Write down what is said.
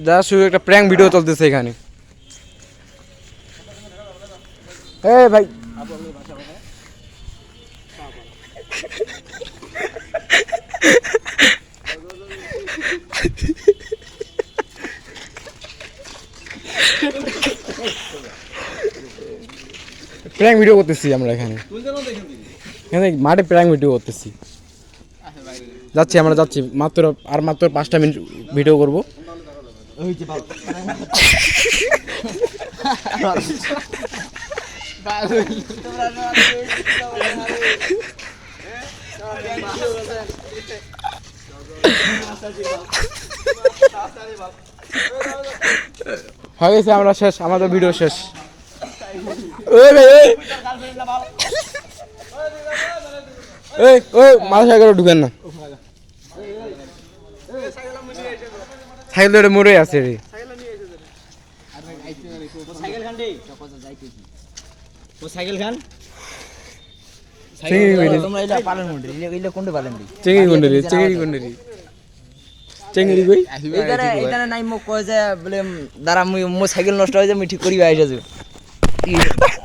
যা শুধু একটা প্র্যাঙ্ক ভিডিও চলতেছে এখানে। এই ভাই প্র্যাঙ্ক ভিডিও করতেছি আমরা এখানে মাঠে প্র্যাঙ্ক ভিডিও করতেছি। আমরা যাচ্ছি মাত্র 5টা মিনিট ভিডিও করবো। হয়ে গেছে, আমরা শেষ, আমাদের ভিডিও শেষ। সাইকেল ঢুকেন না, সাইকেল তো মরে আছে রে। দাঁড়া সাইকেল নষ্ট হয়ে যায়, ঠিক করি